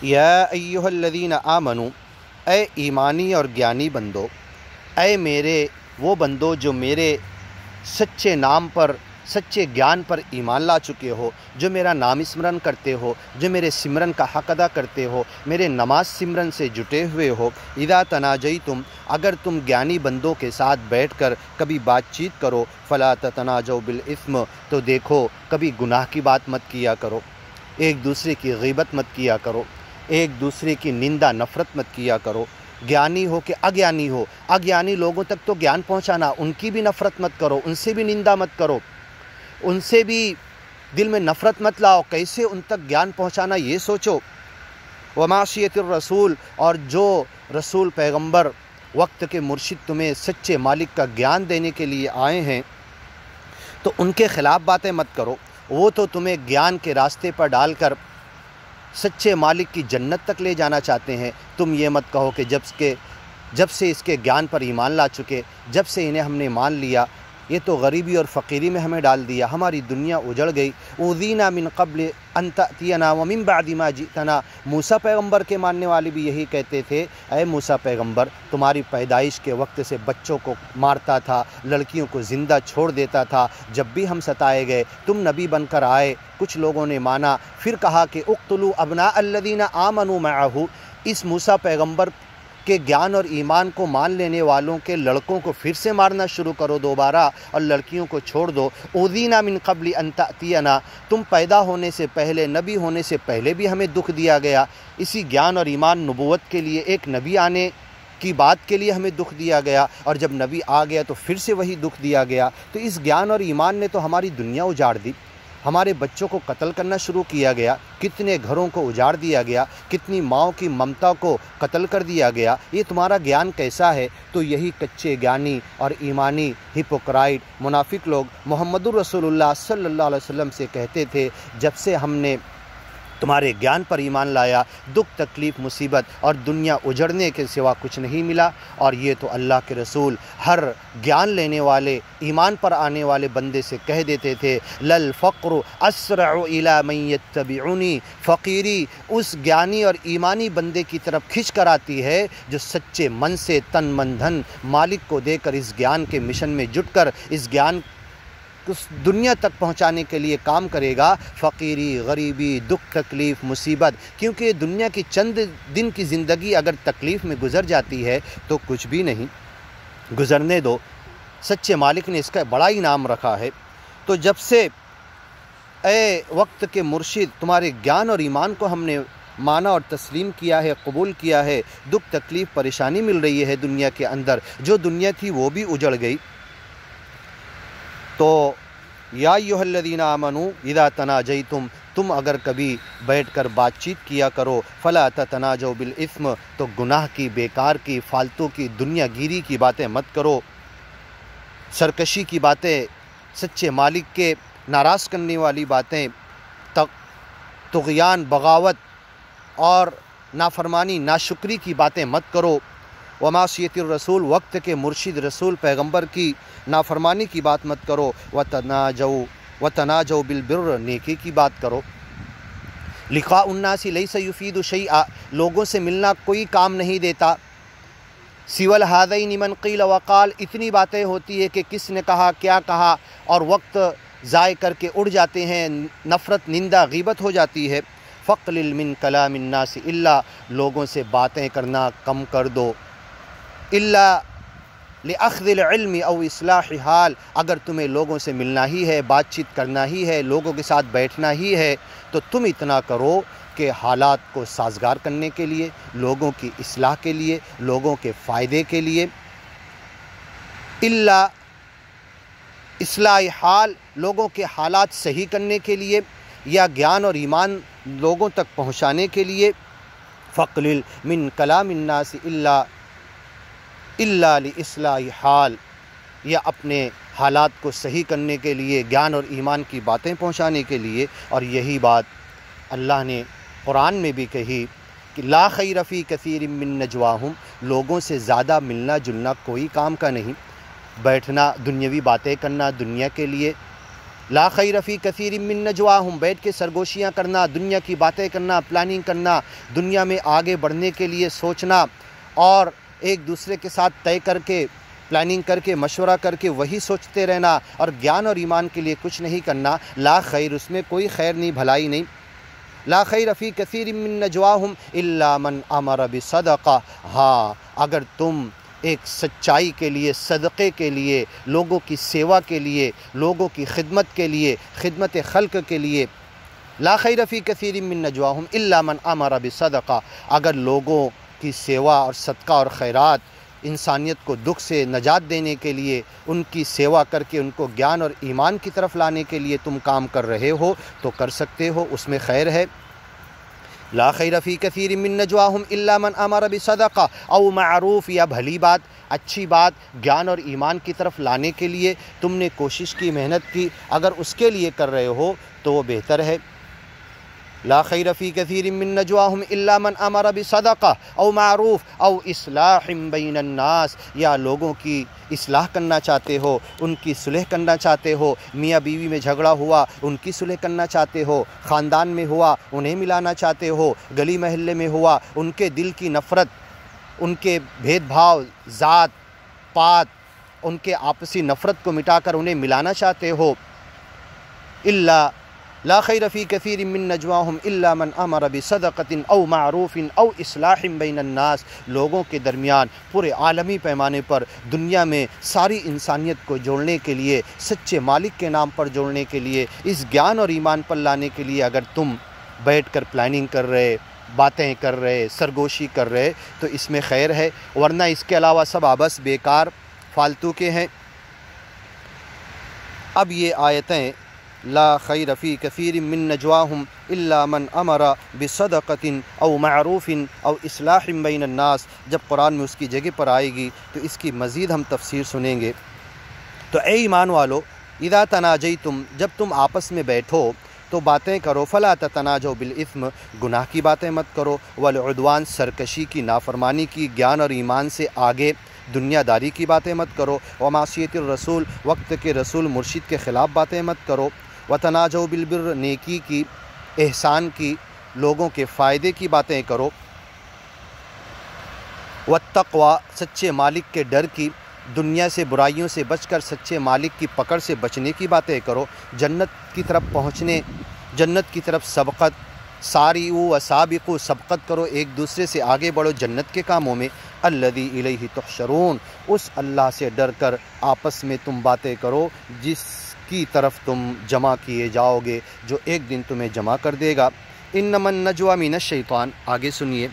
یا ایہا الذین آمنو، اے ایمانی اور گیانی بندو، اے میرے وہ بندو جو میرے سچے نام پر، سچے گیان پر ایمان لا چکے ہو، جو میرا نام سمرن کرتے ہو، جو میرے سمرن کا حق ادا کرتے ہو، میرے نماز سمرن سے جٹے ہوئے ہو، اذا تناجیتم، اگر تم گیانی بندوں کے ساتھ بیٹھ کر کبھی بات چیت کرو، فلا تتناجوا بالاثم، تو دیکھو کبھی گناہ کی بات مت کیا کرو، ایک دوسرے کی غیبت مت کیا کرو، ایک دوسرے کی نندا نفرت مت کیا کرو، گیانی ہو کہ اگیانی ہو، اگیانی لوگوں تک تو گیان پہنچانا، ان کی بھی نفرت مت کرو، ان سے بھی نندا مت کرو، ان سے بھی دل میں نفرت مت لاؤ، کیسے ان تک گیان پہنچانا یہ سوچو۔ ومعصیت الرسول، اور جو رسول پیغمبر وقت کے مرشد تمہیں سچے مالک کا گیان دینے کے لیے آئے ہیں تو ان کے خلاف باتیں مت کرو، وہ تو تمہیں گیان کے راستے پر ڈال کر سچے مالک کی جنت تک لے جانا چاہتے ہیں۔ تم یہ مت کہو کہ جب سے اس کے گیان پر ایمان لا چکے، جب سے انہیں ہم نے مان لیا، یہ تو غریبی اور فقیری میں ہمیں ڈال دیا، ہماری دنیا اجڑ گئی۔ اوذینا من قبل ان تأتینا ومن بعد ما جئتنا، موسیٰ پیغمبر کے ماننے والے بھی یہی کہتے تھے، اے موسیٰ پیغمبر، تمہاری پیدائش کے وقت سے بچوں کو مارتا تھا، لڑکیوں کو زندہ چھوڑ دیتا تھا، جب بھی ہم ستائے گئے تم نبی بن کر آئے، کچھ لوگوں نے مانا، پھر کہا کہ اقتلوا ابناء الذین آمنوا معہ، اس موسیٰ پیغمبر کہ گیان اور ایمان کو مان لینے والوں کے لڑکوں کو پھر سے مارنا شروع کرو دوبارہ، اور لڑکیوں کو چھوڑ دو۔ اوذینا من قبل ان تأتینا، تم پیدا ہونے سے پہلے، نبی ہونے سے پہلے بھی ہمیں دکھ دیا گیا، اسی گیان اور ایمان نبوت کے لیے، ایک نبی آنے کی بات کے لیے ہمیں دکھ دیا گیا، اور جب نبی آ گیا تو پھر سے وہی دکھ دیا گیا۔ تو اس گیان اور ایمان نے تو ہماری دنیا اجاڑ دی، ہمارے بچوں کو قتل کرنا شروع کیا گیا، کتنے گھروں کو اجاڑ دیا گیا، کتنی ماؤں کی ممتا کو قتل کر دیا گیا، یہ تمہارا گیان کیسا ہے؟ تو یہی کچے گیانی اور ایمانی ہپوکرائٹ منافق لوگ محمد الرسول اللہ صلی اللہ علیہ وسلم سے کہتے تھے، جب سے ہم نے تمہارے گیان پر ایمان لایا، دکھ تکلیف مصیبت اور دنیا اجڑنے کے سوا کچھ نہیں ملا۔ اور یہ تو اللہ کے رسول ہر گیان لینے والے، ایمان پر آنے والے بندے سے کہہ دیتے تھے، للفقر اسرع الی من یتبعنی، فقیری اس گیانی اور ایمانی بندے کی طرف کھنچ کر آتی ہے جو سچے من سے تن من دھن مالک کو دے کر اس گیان کے مشن میں جٹ کر اس گیان اس دنیا تک پہنچانے کے لیے کام کرے گا۔ فقیری، غریبی، دکھ تکلیف مصیبت، کیونکہ دنیا کی چند دن کی زندگی اگر تکلیف میں گزر جاتی ہے تو کچھ بھی نہیں، گزرنے دو، سچے مالک نے اس کا بڑا انعام رکھا ہے۔ تو جب سے اے وقت کے مرشد تمہارے گیان اور ایمان کو ہم نے مانا اور تسلیم کیا ہے، قبول کیا ہے، دکھ تکلیف پریشانی مل رہی ہے دنیا کے اندر، جو دنیا تھی وہ بھی اجڑ گئی۔ تو یا ایھا الذین آمنوا اذا تناجیتم، تم اگر کبھی بیٹھ کر بات چیت کیا کرو، فلا تتناجوا بالاثم، تو گناہ کی، بیکار کی، فالتو کی، دنیا گیری کی باتیں مت کرو، سرکشی کی باتیں، سچے مالک کے ناراض کرنے والی باتیں، طغیان، بغاوت اور نافرمانی، ناشکری کی باتیں مت کرو۔ ومعصیت الرسول، وقت کے مرشد رسول پیغمبر کی نافرمانی کی بات مت کرو۔ وتناجوا بالبر، نیکی کی بات کرو۔ لقاء الناس لیس یفید شیئا، لوگوں سے ملنا کوئی کام نہیں دیتا۔ سوى الہذین من قیل وقال، اتنی باتیں ہوتی ہے کہ کس نے کہا، کیا کہا، اور وقت ضائع کر کے اڑ جاتے ہیں، نفرت، نندا، غیبت ہو جاتی ہے۔ فقلل من کلام الناس الا، لوگوں سے باتیں کرنا کم کر دو، الا لأخذ العلم او اصلاح حال، اگر تمہیں لوگوں سے ملنا ہی ہے، بات چیت کرنا ہی ہے، لوگوں کے ساتھ بیٹھنا ہی ہے، تو تم اتنا کرو کہ حالات کو سازگار کرنے کے لیے، لوگوں کی اصلاح کے لیے، لوگوں کے فائدے کے لیے، الا اصلاح حال، لوگوں کے حالات صحیح کرنے کے لیے، یا گیان اور ایمان لوگوں تک پہنچانے کے لیے۔ فقلل من کلام الناس الا لاصلاح حال، یا اپنے حالات کو صحیح کرنے کے لیے، گیان اور ایمان کی باتیں پہنچانے کے لیے۔ اور یہی بات اللہ نے قرآن میں بھی کہی کہ لا خیر فی کثیر من نجواہم، لوگوں سے زیادہ ملنا جلنا کوئی کام کا نہیں، بیٹھنا، دنیاوی باتیں کرنا، دنیا کے لیے لا خیر فی کثیر من نجواہم، بیٹھ کے سرگوشیاں کرنا، دنیا کی باتیں کرنا، پلاننگ کرنا، دنیا میں آگے بڑھنے کے لیے سوچنا اور ایک دوسرے کے ساتھ طے کر کے پلاننگ کر کے مشورہ کر کے وہی سوچتے رہنا اور گیان اور ایمان کے لیے کچھ نہیں کرنا، لا خیر، اس میں کوئی خیر نہیں، بھلائی نہیں۔ لا خیر فی کثیر من نجواہم الا من امر بصدقہ، ہاں اگر تم ایک سچائی کے لیے، صدقے کے لیے، لوگوں کی سیوا کے لیے، لوگوں کی خدمت کے لیے، خدمت خلق کے لیے، لا خیر فی کثیر من نجواہم الا من امر بصدقہ، اگر لوگوں کی سیوا اور صدقہ اور خیرات، انسانیت کو دکھ سے نجات دینے کے لیے، ان کی سیوا کر کے ان کو گیان اور ایمان کی طرف لانے کے لیے تم کام کر رہے ہو تو کر سکتے ہو، اس میں خیر ہے۔ لا خیر فی کثیر من نجواہم الا من امر بصدقہ او معروف، یا بھلی بات، اچھی بات، گیان اور ایمان کی طرف لانے کے لیے تم نے کوشش کی، محنت کی، اگر اس کے لیے کر رہے ہو تو وہ بہتر ہے۔ لا خیر فی کثیر من نجواہم الا من امر بصدقہ او معروف او اصلاح بین الناس، یا لوگوں کی اصلاح کرنا چاہتے ہو، ان کی صلح کرنا چاہتے ہو، میاں بیوی میں جھگڑا ہوا ان کی صلح کرنا چاہتے ہو، خاندان میں ہوا انہیں ملانا چاہتے ہو، گلی محلے میں ہوا ان کے دل کی نفرت، ان کے بھید بھاؤ، ذات پات، ان کے آپسی نفرت کو مٹا کر انہیں ملانا چاہتے ہو، لا خیر فی کثیر من نجواہم الا من امر بصدقۃ او معروف او اصلاح بین الناس، لوگوں کے درمیان پورے عالمی پیمانے پر دنیا میں ساری انسانیت کو جوڑنے کے لیے، سچے مالک کے نام پر جوڑنے کے لیے، اس گیان اور ایمان پر لانے کے لیے اگر تم بیٹھ کر پلاننگ کر رہے، باتیں کر رہے، سرگوشی کر رہے تو اس میں خیر ہے، ورنہ اس کے علاوہ سب عبث بیکار فالتو کے ہیں۔ اب یہ آیتیں لا خیر فی کثیر من نجواہم الا من امر بصدقۃ او معروف او اصلاح بین الناس، جب قرآن میں اس کی جگہ پر آئے گی تو اس کی مزید ہم تفسیر سنیں گے۔ تو اے ایمان والو، اذا تناجیتم، جب تم آپس میں بیٹھو تو باتیں کرو، فلا تتناجوا بالاثم، گناہ کی باتیں مت کرو، والعدوان، سرکشی کی، نافرمانی کی، گیان اور ایمان سے آگے دنیا داری کی باتیں مت کرو، ومعصیت الرسول، وقت کے رسول مرشد کے خلاف باتیں مت کرو، وتناجوا بالبر، نیکی کی، احسان کی، لوگوں کے فائدے کی باتیں کرو، والتقوی، سچے مالک کے ڈر کی، دنیا سے برائیوں سے بچ کر سچے مالک کی پکڑ سے بچنے کی باتیں کرو، جنت کی طرف پہنچنے، جنت کی طرف سبقت، ساریعوا وسابقوا، سبقت کرو، ایک دوسرے سے آگے بڑھو جنت کے کاموں میں، الذی الیہ تحشرون، اس اللہ سے ڈر کر آپس میں تم باتیں کرو جس کی طرف تم جمع کیے جاؤ گے، جو ایک دن تمہیں جمع کر دے گا۔ انما النجوى من الشیطان، آگے سنیے۔